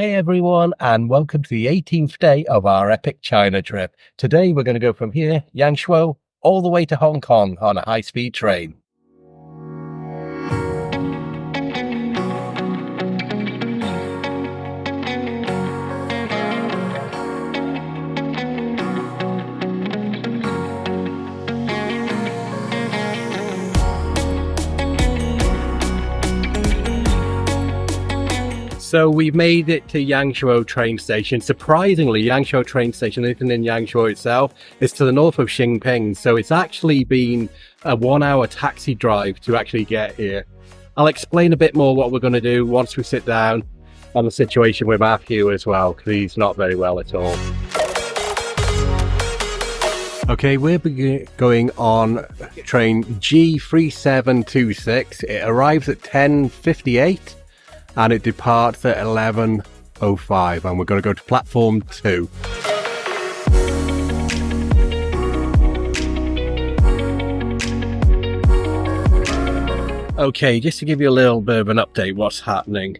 Hey everyone, and welcome to the 18th day of our epic China trip. Today we're going to go from here, Yangshuo, all the way to Hong Kong on a high-speed train. So we've made it to Yangshuo train station. Surprisingly, Yangshuo train station isn't in Yangshuo itself. It's to the north of Xingping. So it's actually been a 1-hour taxi drive to actually get here. I'll explain a bit more what we're going to do once we sit down on the situation with Matthew as well, because he's not very well at all. Okay, we're going on train G3726. It arrives at 10:58. And it departs at 11:05, and we're going to go to platform 2. Okay, just to give you a little bit of an update what's happening.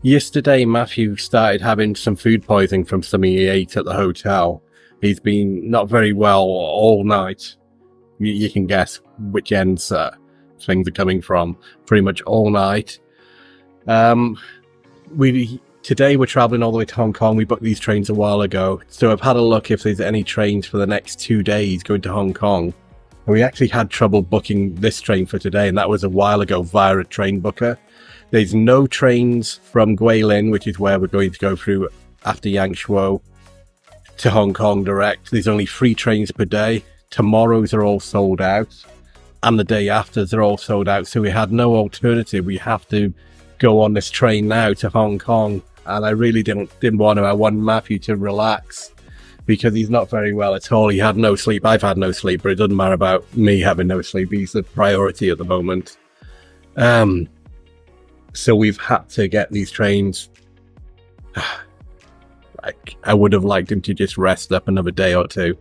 Yesterday, Matthew started having some food poisoning from something he ate at the hotel. He's been not very well all night. You can guess which ends things are coming from. Pretty much all night. Today we're traveling all the way to Hong Kong. We booked these trains a while ago, so I've had a look if there's any trains for the next 2 days going to Hong Kong. And we actually had trouble booking this train for today, and that was a while ago via a train booker. There's no trains from Guilin, which is where we're going to go through after Yangshuo, to Hong Kong direct. There's only 3 trains per day. Tomorrow's are all sold out, and the day after they're all sold out, so we had no alternative. We have to go on this train now to Hong Kong, and I really didn't want to. I want Matthew to relax because he's not very well at all. He had no sleep. I've had no sleep, but it doesn't matter about me having no sleep. He's the priority at the moment. So we've had to get these trains. I would have liked him to just rest up another day or two,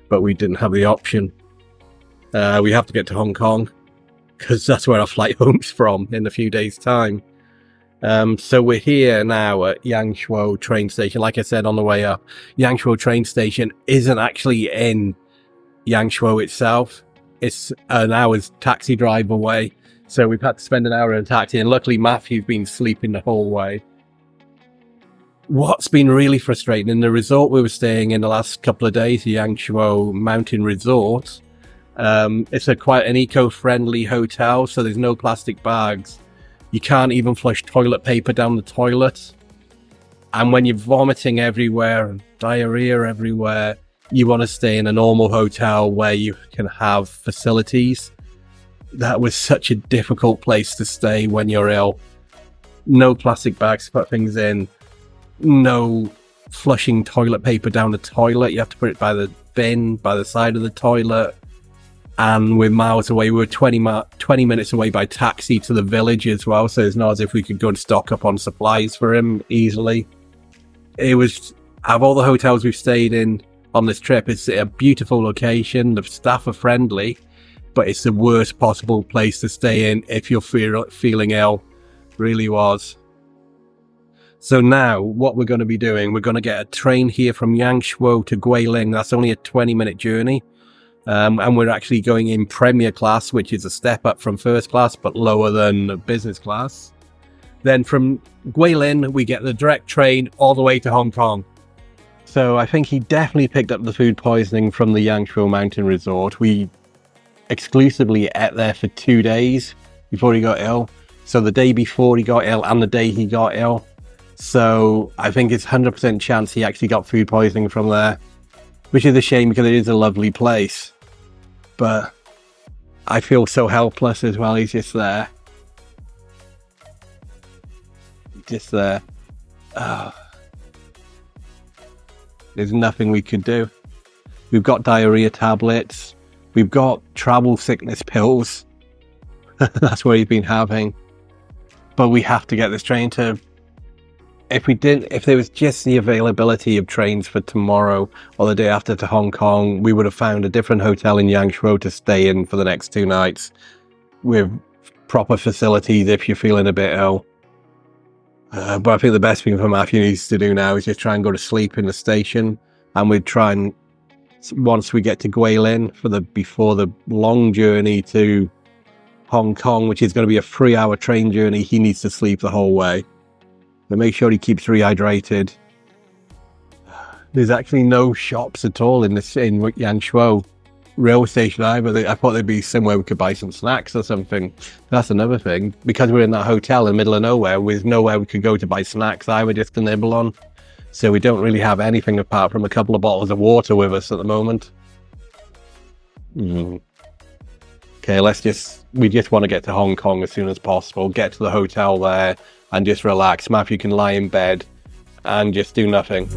but we didn't have the option. We have to get to Hong Kong because that's where our flight home's from in a few days' time. So we're here now at Yangshuo train station. Like I said on the way up, Yangshuo train station isn't actually in Yangshuo itself. It's an hour's taxi drive away. So we've had to spend an hour in a taxi, and luckily Matthew's been sleeping the whole way. What's been really frustrating, in the resort we were staying in the last couple of days, the Yangshuo Mountain Retreat, it's quite an eco-friendly hotel, so there's no plastic bags. You can't even flush toilet paper down the toilet. And when you're vomiting everywhere and diarrhea everywhere, you want to stay in a normal hotel where you can have facilities. That was such a difficult place to stay when you're ill. No plastic bags to put things in. No flushing toilet paper down the toilet. You have to put it by the bin, by the side of the toilet. And we're miles away. We were 20 minutes away by taxi to the village as well. So it's not as if we could go and stock up on supplies for him easily. It was, out of all the hotels we've stayed in on this trip, it's a beautiful location. The staff are friendly, but it's the worst possible place to stay in if you're feeling ill. Really was. So now what we're going to be doing, we're going to get a train here from Yangshuo to Guilin. That's only a 20-minute journey. And we're actually going in premier class, which is a step up from first class, but lower than business class. Then from Guilin, we get the direct train all the way to Hong Kong. So I think he definitely picked up the food poisoning from the Yangshuo Mountain Resort. We exclusively ate there for 2 days before he got ill. So the day before he got ill and the day he got ill. So I think it's 100% chance he actually got food poisoning from there, which is a shame because it is a lovely place. But I feel so helpless as well. He's just there. Just there. There's nothing we could do. We've got diarrhea tablets. We've got travel sickness pills. That's what he's been having. But we have to get this train to... If there was just the availability of trains for tomorrow or the day after to Hong Kong, we would have found a different hotel in Yangshuo to stay in for the next 2 nights with proper facilities if you're feeling a bit ill. But I think the best thing for Matthew needs to do now is just try and go to sleep in the station, and we'd try and, once we get to Guilin before the long journey to Hong Kong, which is going to be a 3-hour train journey, he needs to sleep the whole way. But make sure he keeps rehydrated. There's actually no shops at all in Yangshuo Railway Station either. I thought there'd be somewhere we could buy some snacks or something. That's another thing. Because we're in that hotel in the middle of nowhere, with nowhere we could go to buy snacks either, just to nibble on. So we don't really have anything apart from a couple of bottles of water with us at the moment. Okay, we just want to get to Hong Kong as soon as possible, get to the hotel there and just relax. Matthew can lie in bed and just do nothing.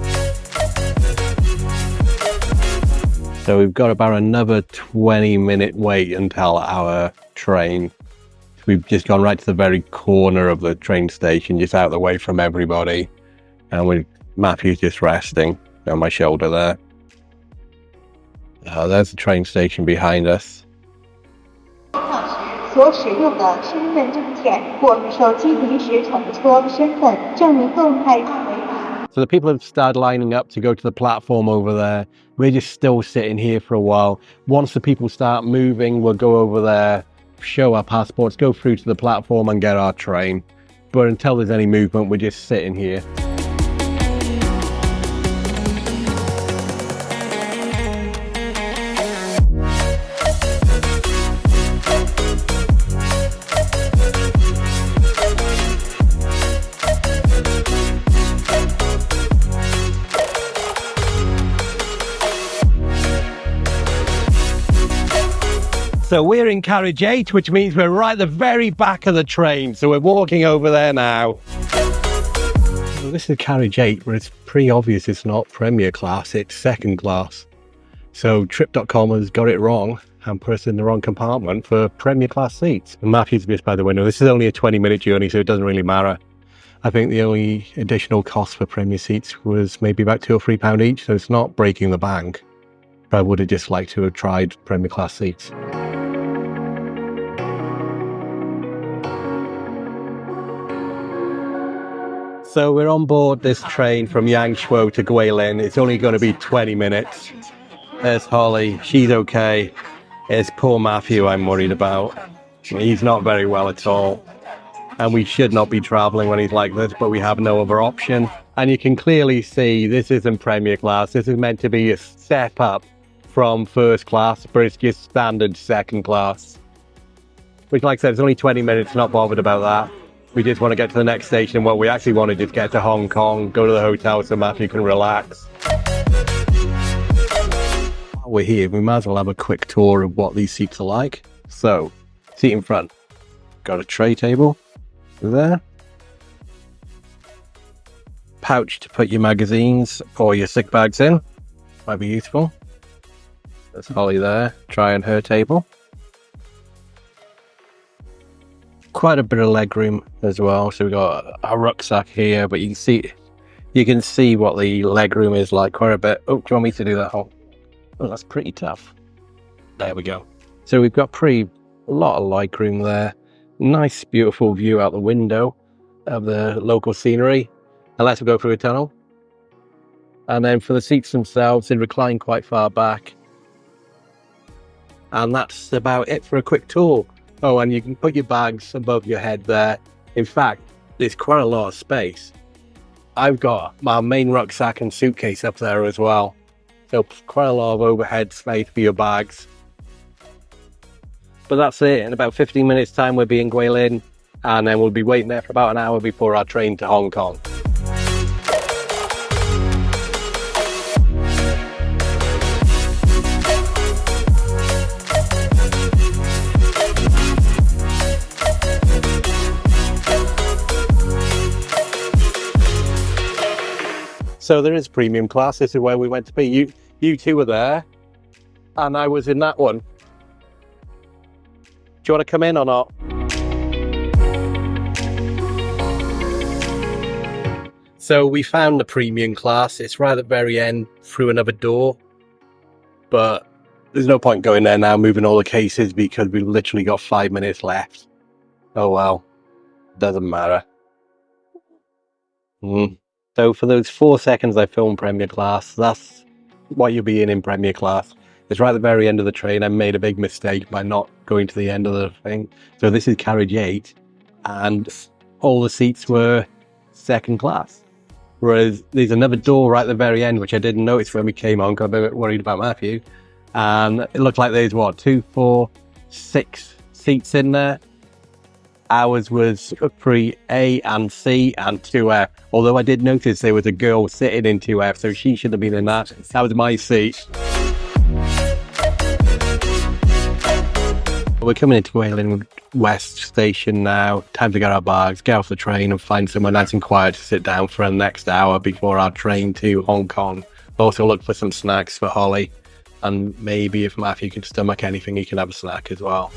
So we've got about another 20-minute wait until our train. We've just gone right to the very corner of the train station, just out of the way from everybody. And Matthew's just resting on my shoulder there. There's the train station behind us. So the people have started lining up to go to the platform over there. We're just still sitting here for a while. Once the people start moving, we'll go over there, show our passports, go through to the platform and get our train. But until there's any movement, we're just sitting here. So we're in carriage 8, which means we're right at the very back of the train. So we're walking over there now. Well, this is carriage 8, but it's pretty obvious it's not premier class, it's second class. So Trip.com has got it wrong and put us in the wrong compartment for premier class seats. And Matthew's just by the window. This is only a 20-minute journey, so it doesn't really matter. I think the only additional cost for premier seats was maybe about £2 or £3 each, so it's not breaking the bank. But I would have just liked to have tried premier class seats. So we're on board this train from Yangshuo to Guilin. It's only going to be 20 minutes. There's Holly. She's okay. It's poor Matthew I'm worried about. He's not very well at all. And we should not be travelling when he's like this, but we have no other option. And you can clearly see this isn't premier class. This is meant to be a step up from first class, but it's just standard second class. Which, like I said, it's only 20 minutes, not bothered about that. We just want to get to the next station. What we actually want to just get to Hong Kong, go to the hotel so Matthew can relax. While we're here, we might as well have a quick tour of what these seats are like. So, seat in front. Got a tray table there. Pouch to put your magazines or your sick bags in. Might be useful. There's Holly there, trying her table. Quite a bit of leg room as well. So we've got a rucksack here, but you can see what the leg room is like quite a bit. Oh, do you want me to do that? Oh, that's pretty tough. There we go. So we've got a lot of leg room there. Nice, beautiful view out the window of the local scenery. Unless we go through a tunnel. And then for the seats themselves, they recline quite far back. And that's about it for a quick tour. Oh, and you can put your bags above your head there. In fact, there's quite a lot of space. I've got my main rucksack and suitcase up there as well. So quite a lot of overhead space for your bags. But that's it. In about 15 minutes time, we'll be in Guilin. And then we'll be waiting there for about an hour before our train to Hong Kong. So there is premium class. This is where we went to be. You two were there, and I was in that one. Do you want to come in or not? So we found the premium class. It's right at the very end through another door, but there's no point going there now, moving all the cases, because we've literally got 5 minutes left. Oh well, doesn't matter. So for those 4 seconds I filmed Premier Class, that's what you'll be in Premier Class. It's right at the very end of the train. I made a big mistake by not going to the end of the thing. So this is carriage 8, and all the seats were second class. Whereas there's another door right at the very end, which I didn't notice when we came on, because I'm a bit worried about Matthew. And it looked like there's, 2, 4, 6 seats in there. Ours was 3A and C and 2F. Although I did notice there was a girl sitting in 2F, so she should have been in that. That was my seat. We're coming into Guilin West Station now. Time to get our bags, get off the train and find somewhere nice and quiet to sit down for the next hour before our train to Hong Kong. Also look for some snacks for Holly. And maybe if Matthew can stomach anything, he can have a snack as well.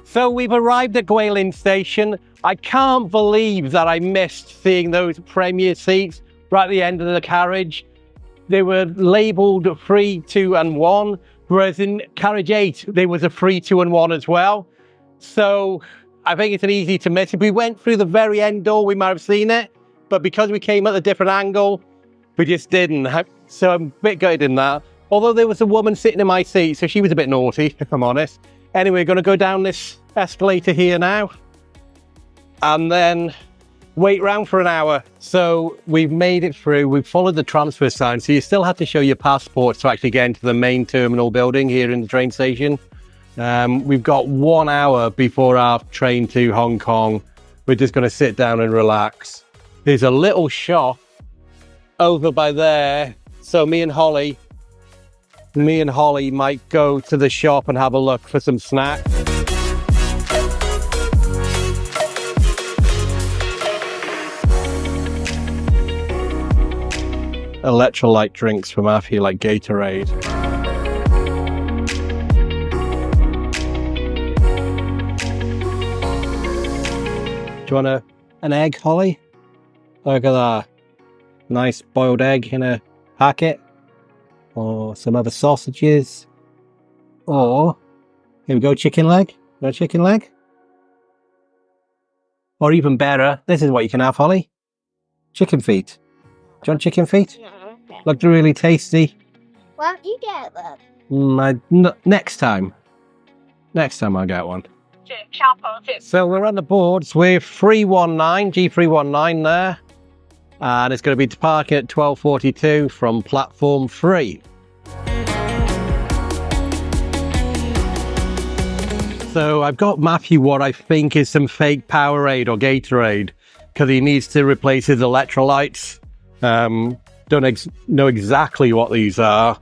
So we've arrived at Guilin Station. I can't believe that I missed seeing those Premier seats right at the end of the carriage. They were labelled 3, 2 and 1, whereas in carriage 8, there was a 3, 2 and 1 as well. So I think it's an easy to miss. If we went through the very end door, we might have seen it. But because we came at a different angle, we just didn't. So I'm a bit gutted in that. Although there was a woman sitting in my seat, so she was a bit naughty, if I'm honest. Anyway, we're going to go down this escalator here now and then wait around for an hour. So we've made it through. We've followed the transfer sign. So you still have to show your passport to actually get into the main terminal building here in the train station. We've got 1 hour before our train to Hong Kong. We're just going to sit down and relax. There's a little shop over by there. So me and Holly might go to the shop and have a look for some snacks. Electrolyte drinks from Matthew, like Gatorade. Do you want an egg, Holly? Look at that. Nice boiled egg in a packet. Or some other sausages. Or, here we go, chicken leg. No chicken leg? Or even better, this is what you can have, Holly. Chicken feet. Do you want chicken feet? No. Looked really tasty. Why don't you get them? Next time. Next time I'll get one. So we're on the boards. We're 319, G319 there. And it's going to be departing at 12:42 from platform 3. So I've got Matthew what I think is some fake Powerade or Gatorade, because he needs to replace his electrolytes. Don't know exactly what these are,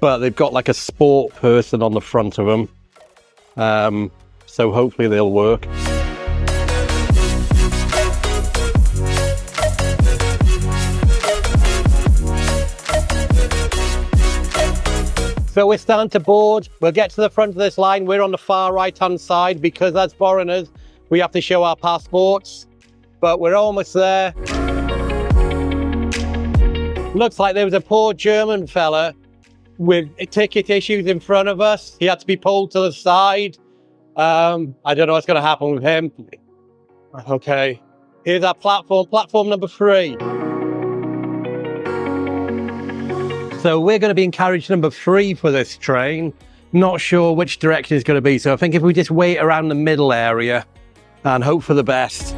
but they've got like a sport person on the front of them. So hopefully they'll work. So we're starting to board. We'll get to the front of this line. We're on the far right-hand side because as foreigners, we have to show our passports. But we're almost there. Looks like there was a poor German fella with ticket issues in front of us. He had to be pulled to the side. I don't know what's going to happen with him. Okay, here's our platform number 3. So we're going to be in carriage number 3 for this train. Not sure which direction it's going to be. So I think if we just wait around the middle area and hope for the best.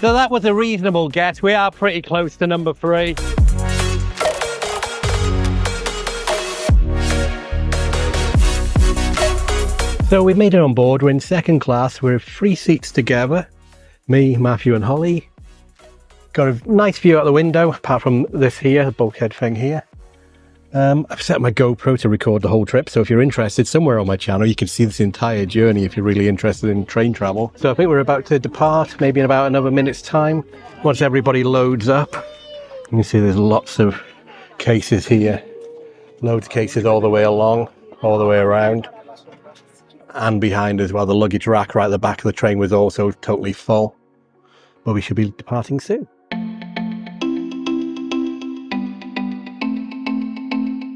So that was a reasonable guess. We are pretty close to number 3. So we've made it on board. We're in second class. We're 3 seats together. Me, Matthew and Holly. Got a nice view out the window, apart from this here, the bulkhead thing here. I've set my GoPro to record the whole trip, so if you're interested, somewhere on my channel you can see this entire journey if you're really interested in train travel. So I think we're about to depart, maybe in about another minute's time, once everybody loads up. You can see there's lots of cases here. Loads of cases all the way along, all the way around. And behind as well, the luggage rack right at the back of the train was also totally full. But we should be departing soon.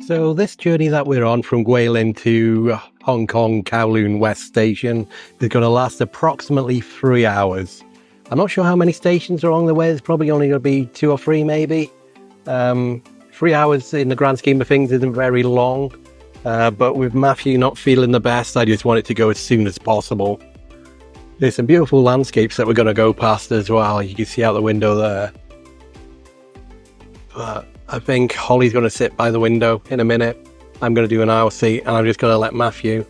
So this journey that we're on from Guilin to Hong Kong Kowloon West Station is going to last approximately 3 hours. I'm not sure how many stations are along the way. There's probably only going to be 2 or 3 maybe. 3 hours in the grand scheme of things isn't very long. But with Matthew not feeling the best, I just want it to go as soon as possible. There's some beautiful landscapes that we're going to go past as well. You can see out the window there. But I think Holly's going to sit by the window in a minute. I'm going to do an aisle seat and I'm just going to let Matthew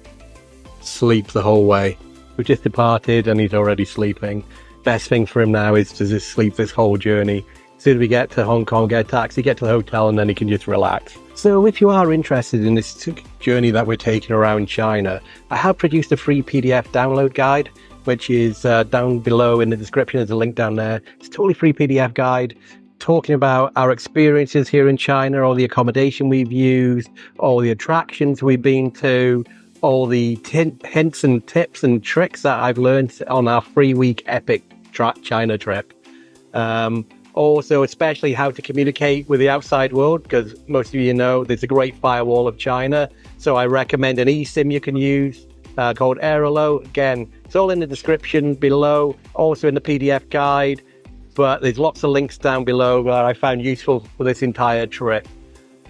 sleep the whole way. We've just departed and he's already sleeping. Best thing for him now is to just sleep this whole journey. As soon as we get to Hong Kong, get a taxi, get to the hotel, and then he can just relax. So if you are interested in this journey that we're taking around China, I have produced a free PDF download guide, which is down below in the description. There's a link down there. It's a totally free PDF guide talking about our experiences here in China, all the accommodation we've used, all the attractions we've been to, all the hints and tips and tricks that I've learned on our 3-week epic China trip. Also, especially how to communicate with the outside world, because most of you know there's a great firewall of China. So I recommend an eSIM you can use called Aerolo. Again, it's all in the description below, also in the PDF guide. But there's lots of links down below that I found useful for this entire trip.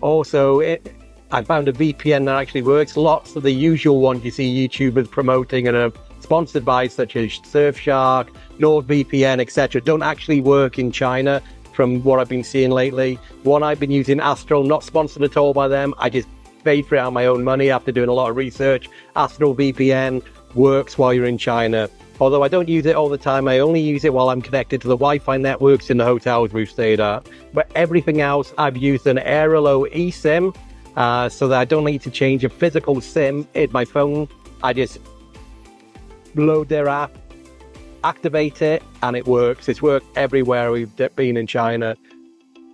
Also, I found a VPN that actually works. Lots of the usual ones you see YouTubers promoting and are sponsored by, such as Surfshark, NordVPN, etc., don't actually work in China from what I've been seeing lately. One I've been using, Astral, not sponsored at all by them. I just paid for it out of my own money after doing a lot of research. Astral VPN works while you're in China. Although I don't use it all the time, I only use it while I'm connected to the Wi-Fi networks in the hotels we've stayed at. But everything else, I've used an Aerolo eSIM, so that I don't need to change a physical SIM in my phone. I just load their app, activate it, and it works. It's worked everywhere we've been in China.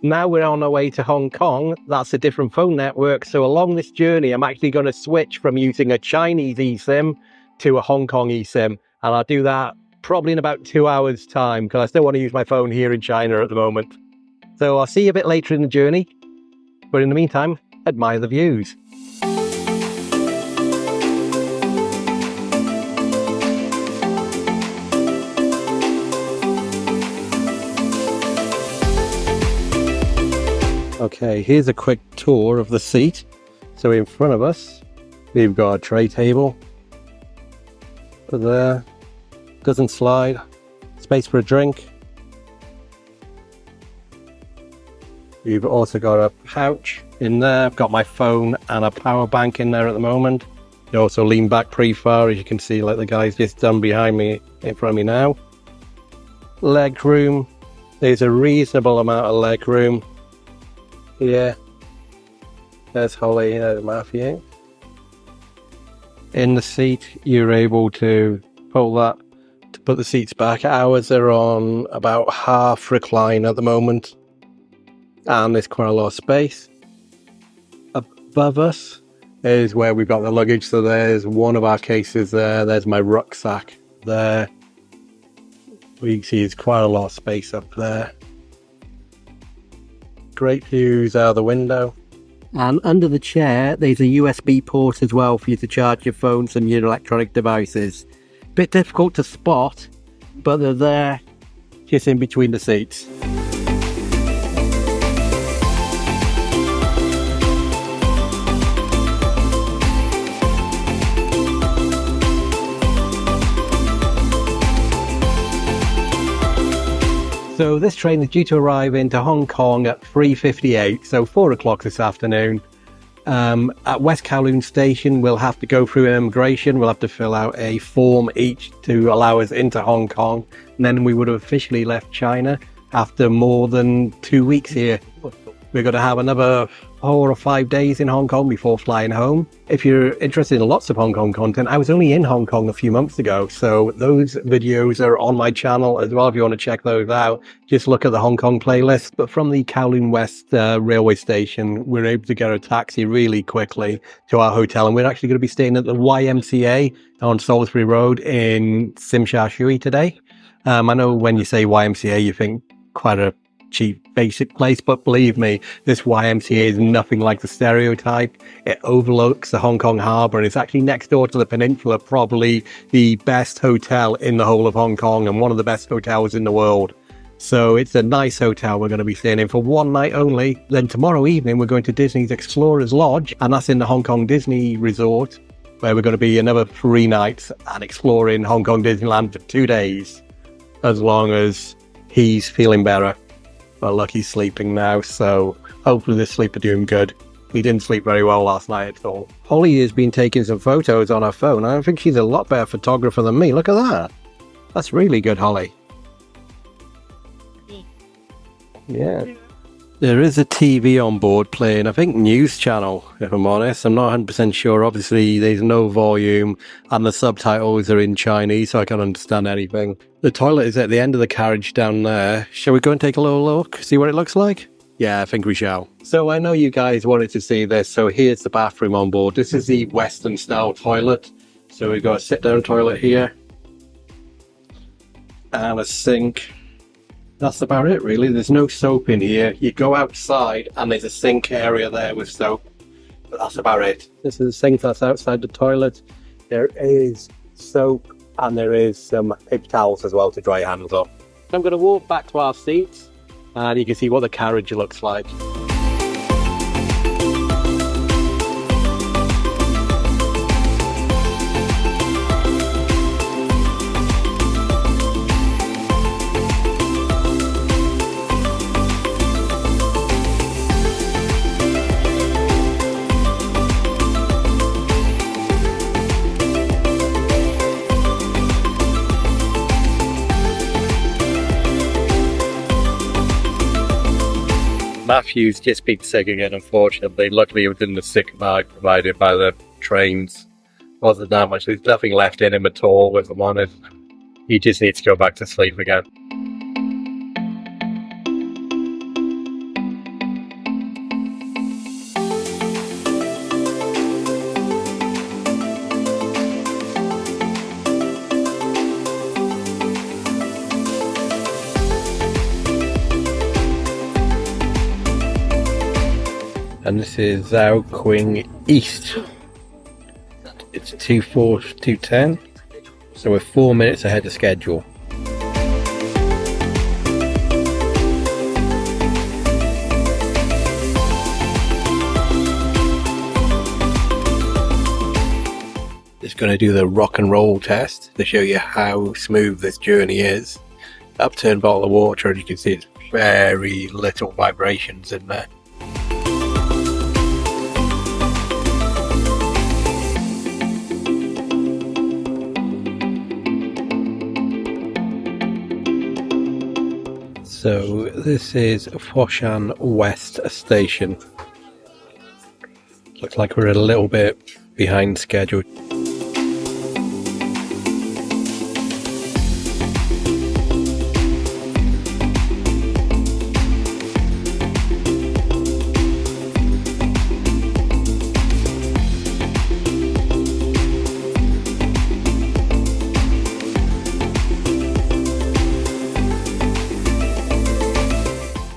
Now we're on our way to Hong Kong. That's a different phone network. So along this journey, I'm actually going to switch from using a Chinese eSIM to a Hong Kong eSIM. And I'll do that probably in about 2 hours' time, because I still want to use my phone here in China at the moment. So I'll see you a bit later in the journey. But in the meantime, admire the views. Okay, here's a quick tour of the seat. So in front of us, we've got a tray table. There, doesn't slide. Space for a drink. We've also got a pouch in there. I've got my phone and a power bank in there at the moment. You also lean back pretty far, as you can see, like the guy's just done behind me, in front of me now. Leg room. There's a reasonable amount of leg room. Yeah. There's Holly, there's Matthew. In the seat, you're able to pull that to put the seats back. Ours are on about half recline at the moment. And there's quite a lot of space. Above us is where we've got the luggage. So there's one of our cases there. There's my rucksack there. We can see there's quite a lot of space up there. Great views out of the window. And under the chair, there's a USB port as well for you to charge your phones and your electronic devices. Bit difficult to spot, but they're there just in between the seats. So this train is due to arrive into Hong Kong at 3:58, so 4 o'clock this afternoon. At West Kowloon Station, we'll have to go through immigration. We'll have to fill out a form each to allow us into Hong Kong. And then we would have officially left China after more than 2 weeks here. We're going to have another 4 or 5 days in Hong Kong before flying home. If you're interested in lots of Hong Kong content, I was only in Hong Kong a few months ago, so those videos are on my channel as well if you want to check those out. Just look at the Hong Kong playlist. But from the Kowloon West Railway Station, we're able to get a taxi really quickly to our hotel, and we're actually going to be staying at the YMCA on Salisbury Road in Tsim Sha Tsui today. I know when you say YMCA, you think quite a cheap, basic place, but believe me, this YMCA is nothing like the stereotype. It overlooks the Hong Kong Harbour and it's actually next door to the peninsula, probably the best hotel in the whole of Hong Kong and one of the best hotels in the world. So it's a nice hotel we're going to be staying in for one night only. Then tomorrow evening we're going to Disney's Explorers Lodge, and that's in the Hong Kong Disney Resort, where we're going to be another 3 nights and exploring Hong Kong Disneyland for 2 days, as long as he's feeling better. But look, he's sleeping now, so hopefully this sleep will do him good. He didn't sleep very well last night at all. Holly has been taking some photos on her phone. I think she's a lot better photographer than me. Look at that. That's really good, Holly. Yeah. There is a TV on board playing, I think, News Channel, if I'm honest. I'm not 100% sure. Obviously, there's no volume and the subtitles are in Chinese, so I can't understand anything. The toilet is at the end of the carriage down there. Shall we go and take a little look, see what it looks like? Yeah, I think we shall. So I know you guys wanted to see this, so here's the bathroom on board. This is the Western style toilet. So we've got a sit-down toilet here and a sink. That's about it, really. There's no soap in here. You go outside and there's a sink area there with soap, but that's about it. This is a sink that's outside the toilet. There is soap and there is some paper towels as well to dry your hands off. I'm going to walk back to our seats and you can see what the carriage looks like. Matthew's just been sick again, unfortunately. Luckily, it was in the sick bag provided by the trains. Wasn't that much. There's nothing left in him at all, if I'm honest. He just needs to go back to sleep again. And this is Zhao Qing East. It's 2:10, so we're 4 minutes ahead of schedule. Just going to do the rock and roll test to show you how smooth this journey is. Upturned bottle of water, and you can see it's very little vibrations in there. So this is Foshan West Station. Looks like we're a little bit behind schedule.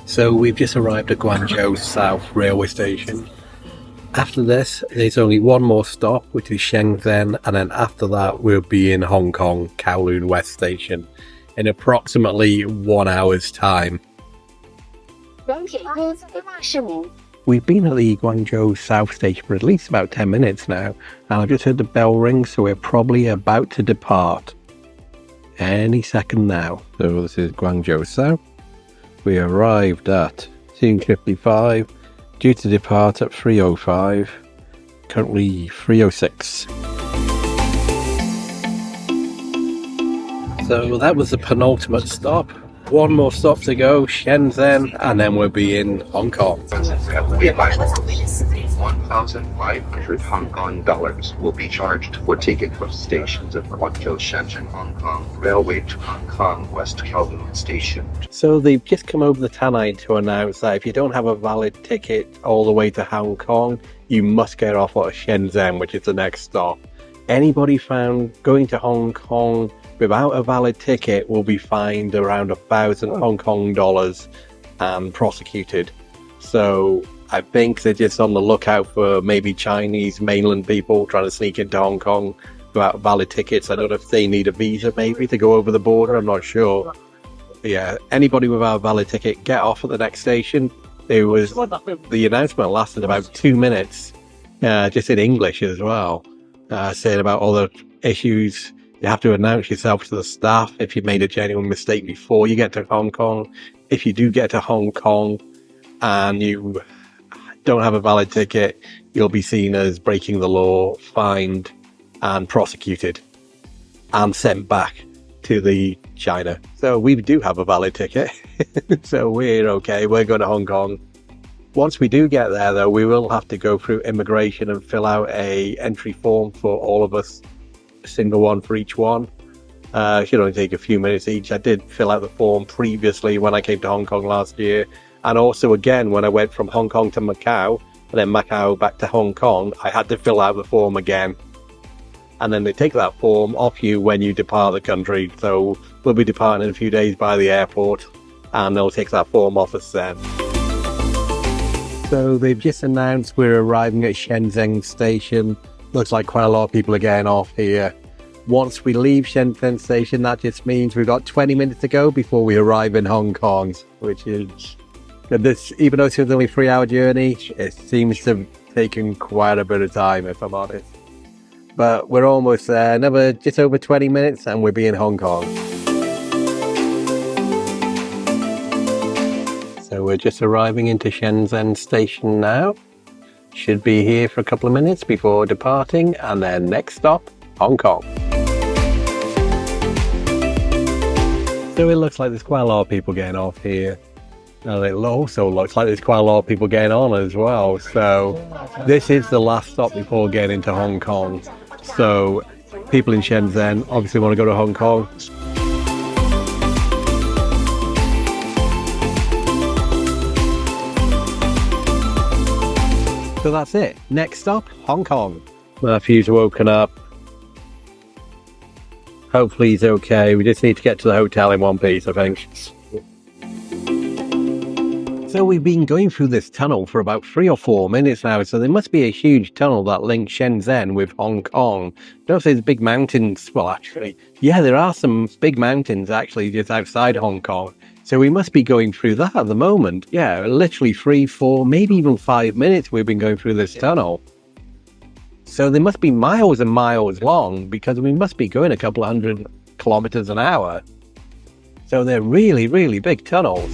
So we've just arrived at Guangzhou South Railway Station. After this, there's only one more stop, which is Shenzhen, and then after that we'll be in Hong Kong, Kowloon West Station, in approximately 1 hour's time. We've been at the Guangzhou South Station for at least about 10 minutes now, and I've just heard the bell ring, so we're probably about to depart. Any second now. So this is Guangzhou South. We arrived at 2:55, due to depart at 3:05, currently 3:06. So that was the penultimate stop. One more stop to go, Shenzhen, and then we'll be in Hong Kong. 1,500 Hong Kong dollars will be charged for ticket for stations of Guangzhou, Shenzen, Hong Kong Railway to Hong Kong West Kowloon Station. So they've just come over the Tanai to announce that if you don't have a valid ticket all the way to Hong Kong, you must get off at Shenzhen, which is the next stop. Anybody found going to Hong Kong without a valid ticket will be fined around 1,000 Hong Kong dollars. and prosecuted. So I think they're just on the lookout for maybe Chinese mainland people trying to sneak into Hong Kong without valid tickets. I don't know if they need a visa maybe to go over the border. I'm not sure. But yeah, anybody without a valid ticket, get off at the next station. The announcement lasted about 2 minutes, just in English as well, saying about all the issues. You have to announce yourself to the staff if you made a genuine mistake before you get to Hong Kong. If you do get to Hong Kong and you don't have a valid ticket, you'll be seen as breaking the law, fined and prosecuted and sent back to the China. So we do have a valid ticket. So we're okay. We're going to Hong Kong. Once we do get there, though, we will have to go through immigration and fill out a entry form for all of us, a single one for each one. It should only take a few minutes each. I did fill out the form previously when I came to Hong Kong last year, and also again when I went from Hong Kong to Macau, and then Macau back to Hong Kong, I had to fill out the form again. And then they take that form off you when you depart the country. So we'll be departing in a few days by the airport, and they'll take that form off us then. So they've just announced we're arriving at Shenzhen Station. Looks like quite a lot of people are getting off here. Once we leave Shenzhen Station, that just means we've got 20 minutes to go before we arrive in Hong Kong, which is, this, even though it's only a 3-hour journey, it seems to have taken quite a bit of time, if I'm honest. But we're almost there, just over 20 minutes and we'll be in Hong Kong. So we're just arriving into Shenzhen Station now. Should be here for a couple of minutes before departing, and then next stop, Hong Kong. So it looks like there's quite a lot of people getting off here. And it also looks like there's quite a lot of people getting on as well. So this is the last stop before getting into Hong Kong. So people in Shenzhen obviously want to go to Hong Kong. So that's it. Next stop, Hong Kong. Matthew's woken up. Hopefully he's okay. We just need to get to the hotel in one piece, I think. So we've been going through this tunnel for about 3 or 4 minutes now, so there must be a huge tunnel that links Shenzhen with Hong Kong. Don't say there's big mountains. Well, actually, yeah, there are some big mountains actually just outside Hong Kong. So we must be going through that at the moment. Yeah, literally 3, 4, maybe even 5 minutes we've been going through this tunnel. So they must be miles and miles long, because we must be going a couple of 100 kilometers an hour. So they're really, really big tunnels.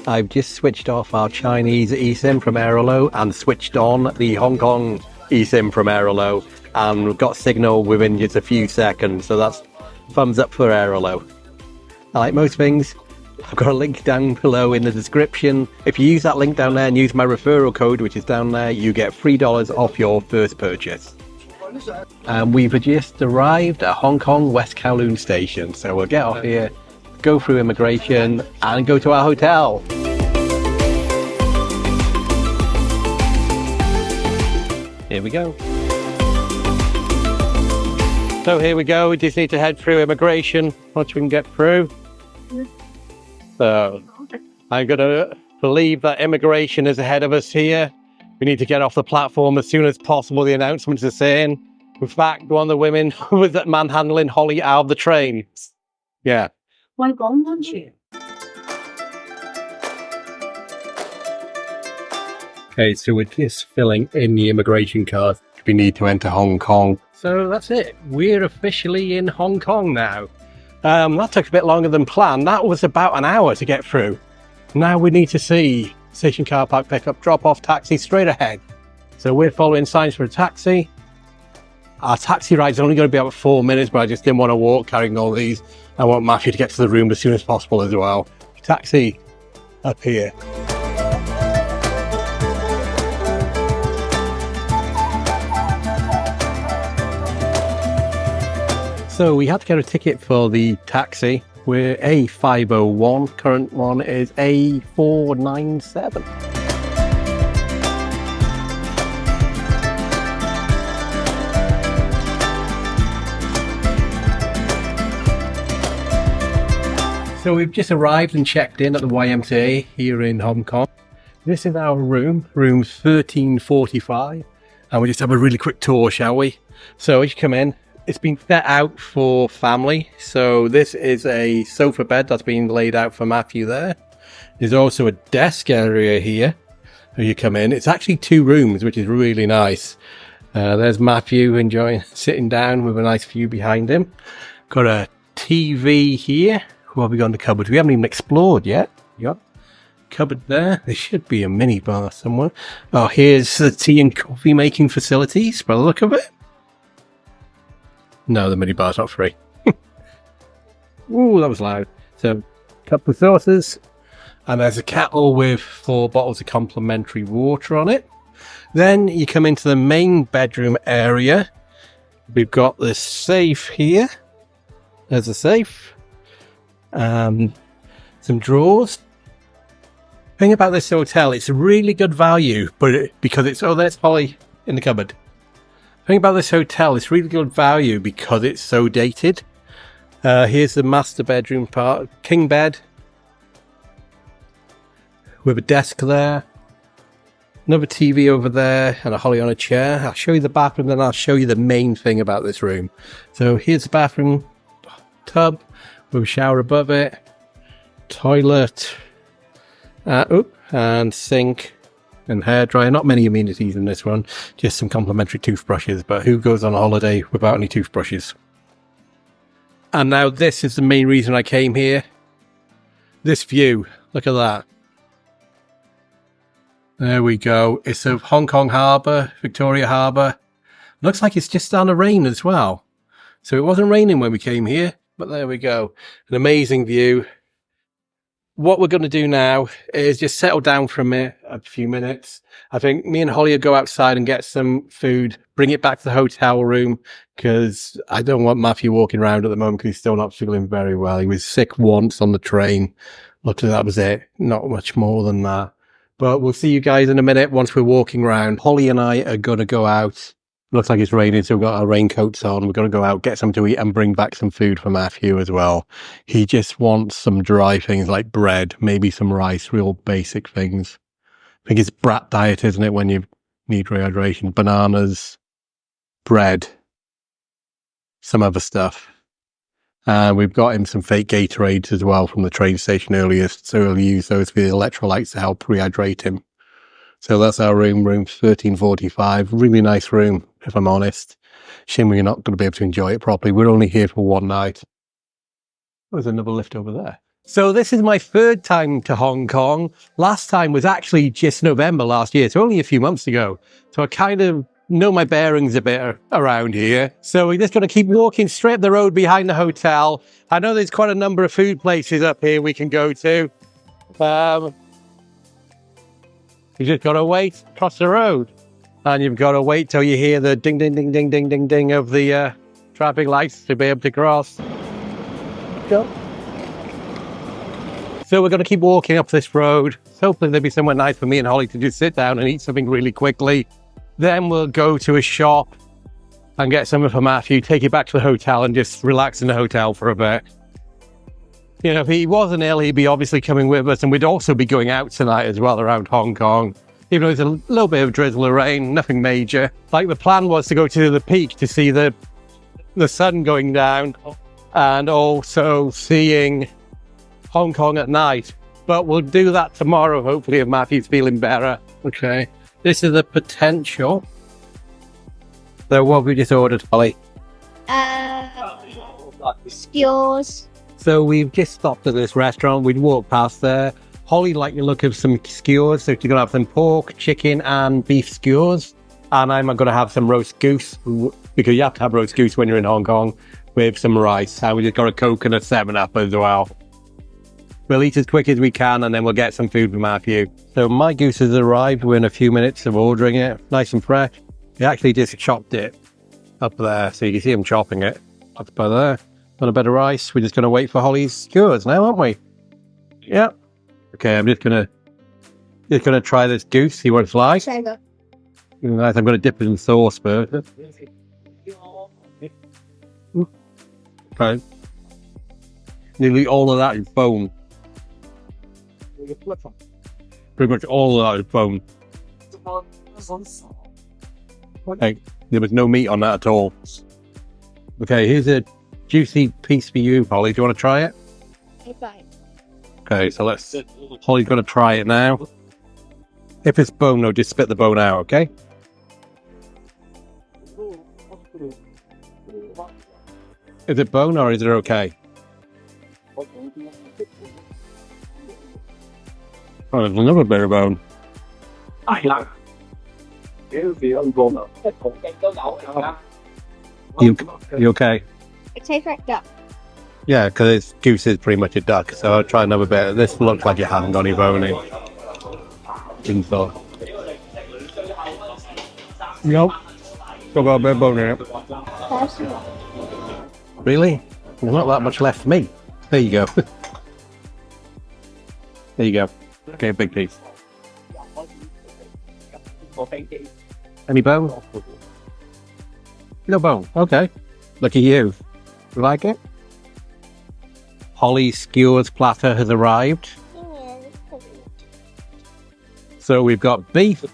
I've just switched off our Chinese eSIM from Aerolo and switched on the Hong Kong eSIM from Aerolo, and we've got signal within just a few seconds, so that's thumbs up for Aerolo. Like most things, I've got a link down below in the description. If you use that link down there and use my referral code, which is down there, you get $3 off your first purchase. And we've just arrived at Hong Kong West Kowloon Station, so we'll get off here, go through immigration and go to our hotel. Here we go. So here we go, we just need to head through immigration once we can get through. So I'm going to believe that immigration is ahead of us here. We need to get off the platform as soon as possible. The announcements are saying, in fact, one of the women was manhandling Holly out of the train. Yeah. Okay, so we're just filling in the immigration card. We need to enter Hong Kong. So that's it. We're officially in Hong Kong now. That took a bit longer than planned. That was about an hour to get through. Now we need to see station car park pickup, drop off taxi straight ahead. So we're following signs for a taxi. Our taxi ride's only going to be about 4 minutes, but I just didn't want to walk carrying all these. I want Matthew to get to the room as soon as possible as well. Taxi up here. So we had to get a ticket for the taxi. We're A501, current one is A497. So we've just arrived and checked in at the YMCA here in Hong Kong. This is our room 1345. And we'll just have a really quick tour, shall we? So as you come in, it's been set out for family. So this is a sofa bed that's been laid out for Matthew there. There's also a desk area here. When you come in, it's actually 2 rooms, which is really nice. There's Matthew enjoying sitting down with a nice view behind him. Got a TV here. What have we got in the cupboards? We haven't even explored yet. Yep. Cupboard there. There should be a mini bar somewhere. Oh, here's the tea and coffee making facilities by the look of it. No, the mini bar's not free. Ooh, that was loud. So, couple of saucers. And there's a kettle with 4 bottles of complimentary water on it. Then you come into the main bedroom area. We've got this safe here. There's a safe. Some drawers. Thing about this hotel, it's a really good value, but because it's, oh, there's Holly in the cupboard. Thing about this hotel, it's really good value because it's so dated. Here's the master bedroom part, king bed with a desk there, another TV over there, and a Holly on a chair. I'll show you the bathroom, then I'll show you the main thing about this room. So here's the bathroom tub with a shower above it, toilet. And sink and hairdryer. Not many amenities in this one, just some complimentary toothbrushes, but who goes on holiday without any toothbrushes? And now this is the main reason I came here. This view, look at that. There we go. It's of Hong Kong Harbour, Victoria Harbour. Looks like it's just starting to rain as well. So it wasn't raining when we came here, but there we go. An amazing view. What we're going to do now is just settle down for a few minutes. I think me and Holly will go outside and get some food, bring it back to the hotel room, because I don't want Matthew walking around at the moment because he's still not feeling very well. He was sick once on the train. Luckily, that was it. Not much more than that. But we'll see you guys in a minute once we're walking around. Holly and I are going to go out. Looks like it's raining, so we've got our raincoats on. We're going to go out, get something to eat, and bring back some food for Matthew as well. He just wants some dry things like bread, maybe some rice, real basic things. I think it's brat diet, isn't it, when you need rehydration? Bananas, bread, some other stuff. And we've got him some fake Gatorades as well from the train station earlier, so he'll use those for the electrolytes to help rehydrate him. So that's our room 1345. Really nice room, if I'm honest. Shame we're not going to be able to enjoy it properly. We're only here for one night. There's another lift over there. So this is my 3rd time to Hong Kong. Last time was actually just November last year, so only a few months ago. So I kind of know my bearings a bit around here. So we're just going to keep walking straight up the road behind the hotel. I know there's quite a number of food places up here we can go to. You just got to wait across the road. And you've got to wait till you hear the ding, ding, ding, ding, ding, ding, ding of the traffic lights to be able to cross. Go. So we're going to keep walking up this road. Hopefully there'll be somewhere nice for me and Holly to just sit down and eat something really quickly. Then we'll go to a shop and get something for Matthew, take it back to the hotel and just relax in the hotel for a bit. You know, if he wasn't ill, he'd be obviously coming with us, and we'd also be going out tonight as well around Hong Kong. Even though there's a little bit of drizzle of rain, nothing major. Like the plan was to go to the peak to see the sun going down and also seeing Hong Kong at night. But we'll do that tomorrow, hopefully, if Matthew's feeling better. Okay. This is the potential. So what have we just ordered, Holly? Skewers. So we've just stopped at this restaurant. We'd walked past there. Holly liked the look of some skewers. So she's going to have some pork, chicken and beef skewers. And I'm going to have some roast goose, because you have to have roast goose when you're in Hong Kong, with some rice. And we just got a Coke and a 7-Up as well. We'll eat as quick as we can and then we'll get some food for Matthew. So my goose has arrived. We're in a few minutes of ordering it. Nice and fresh. He actually just chopped it up there. So you can see him chopping it up by there. On a bed of rice. We're just going to wait for Holly's skewers now, aren't we? Yeah. Okay, I'm just going to try this goose, see what it's like. Nice. I'm going to dip it in sauce first. Okay. Nearly all of that is bone. Pretty much all of that is bone. Hey, there was no meat on that at all. Okay, here's a juicy piece for you, Holly. Do you want to try it? Okay. Okay, so let's... Holly's going to try it now. If it's bone, no, just spit the bone out, okay? Is it bone or is it okay? Oh, there's another bit of bone. You okay? It tastes like duck. Yeah, because its juice is pretty much a duck, so I'll try another bit. This looks like it hasn't got any bone in. Nope. Still got a bit of bone in it. Really? There's not that much left for me. There you go. There you go. Okay, a big piece. Any bone? No bone. Okay. Lucky you. You like it? Holly's skewers platter has arrived. So we've got beef,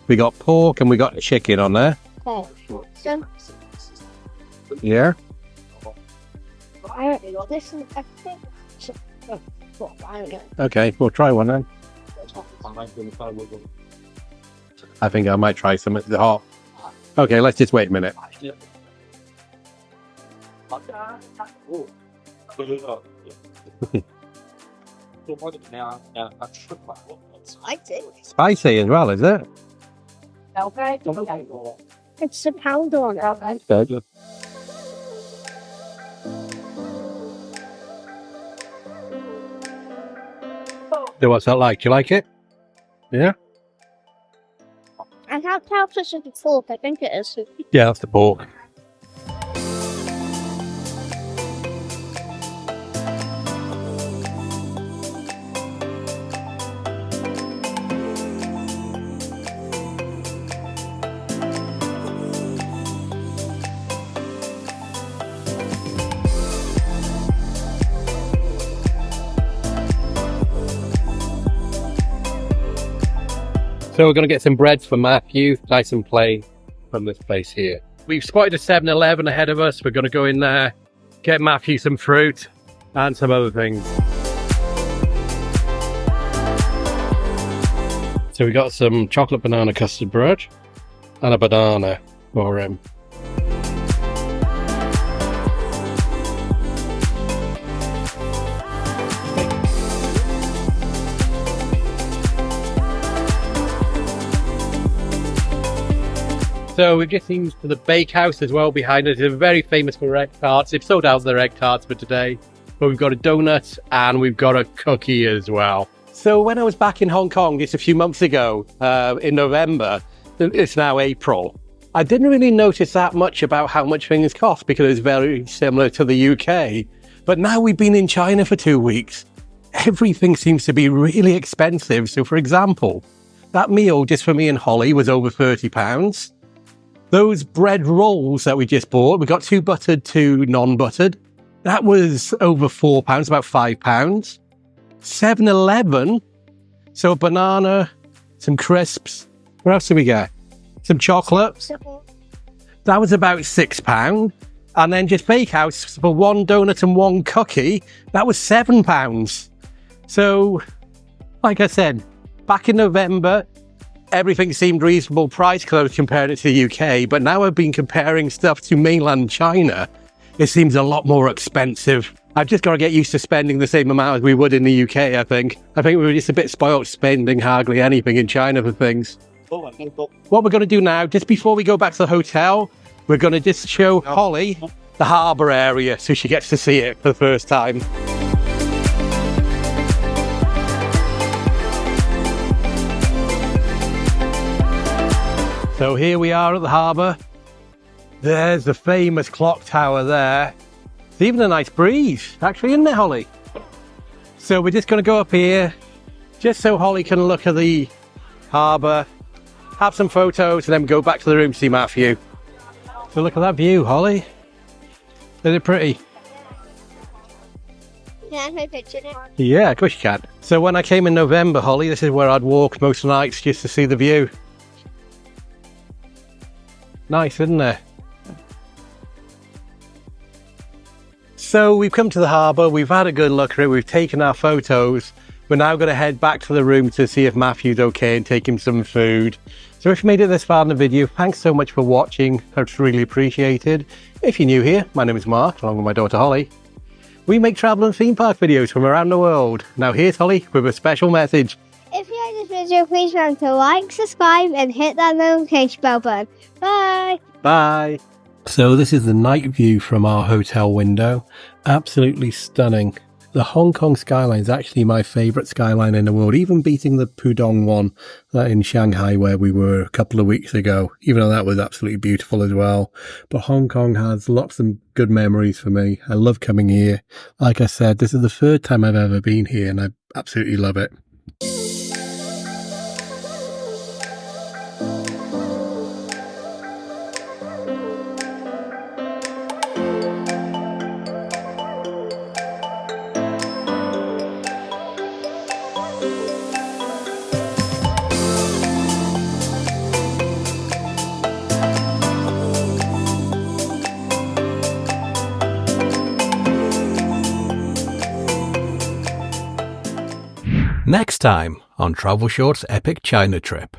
we got pork, and we got chicken on there. Okay. So, Yeah. this is, I think, Okay, we'll try one then. I think I might try some at the hot. Okay, let's just wait a minute. Spicy as well, is it? it's a pound on it. Good. So what's that like? Do you like it? Yeah? I can't tell if it's a pork. I think it is. Yeah, that's the pork. So we're going to get some breads for Matthew, nice and plain, from this place here. We've spotted a 7-Eleven ahead of us. We're going to go in there, get Matthew some fruit and some other things. So we got some chocolate banana custard bread and a banana for him. So we've just seen to the bakehouse as well behind us. They're very famous for egg tarts. They've sold out their egg tarts for today. But we've got a donut and we've got a cookie as well. So when I was back in Hong Kong just a few months ago, in November, it's now April, I didn't really notice that much about how much things cost because it's very similar to the UK. But now we've been in China for 2 weeks. Everything seems to be really expensive. So for example, that meal just for me and Holly was over £30. Those bread rolls that we just bought, we got 2 buttered, 2 non-buttered. That was over £4, about £5. 7-Eleven, so a banana, some crisps. What else did we get? Some chocolate. That was about £6. And then just bakehouse for 1 donut and 1 cookie, that was £7. So, like I said, back in November, everything seemed reasonable price because I was comparing it to the UK, but now I've been comparing stuff to mainland China. It seems a lot more expensive. I've just got to get used to spending the same amount as we would in the UK, I think. I think we were just a bit spoiled spending hardly anything in China for things. What we're going to do now, just before we go back to the hotel, we're going to just show Holly the harbour area so she gets to see it for the first time. So here we are at the harbour. There's the famous clock tower there. It's even a nice breeze, actually, isn't it, Holly? So we're just going to go up here, just so Holly can look at the harbour, have some photos, and then go back to the room to see Matthew. So look at that view, Holly. Isn't it pretty? Can I have a picture now? Yeah, of course you can. So when I came in November, Holly, this is where I'd walk most nights just to see the view. Nice, isn't it? So we've come to the harbour, we've had a good look at it, we've taken our photos. We're now going to head back to the room to see if Matthew's okay and take him some food. So if you made it this far in the video, thanks so much for watching. It's really appreciated. If you're new here, my name is Mark, along with my daughter Holly. We make travel and theme park videos from around the world. Now here's Holly with a special message. If you like this video, please remember to like, subscribe, and hit that notification bell button. Bye! Bye! So this is the night view from our hotel window. Absolutely stunning. The Hong Kong skyline is actually my favourite skyline in the world, even beating the Pudong one in Shanghai where we were a couple of weeks ago, even though that was absolutely beautiful as well. But Hong Kong has lots of good memories for me. I love coming here. Like I said, this is the third time I've ever been here and I absolutely love it. Next time on Travelshorts Epic China Trip.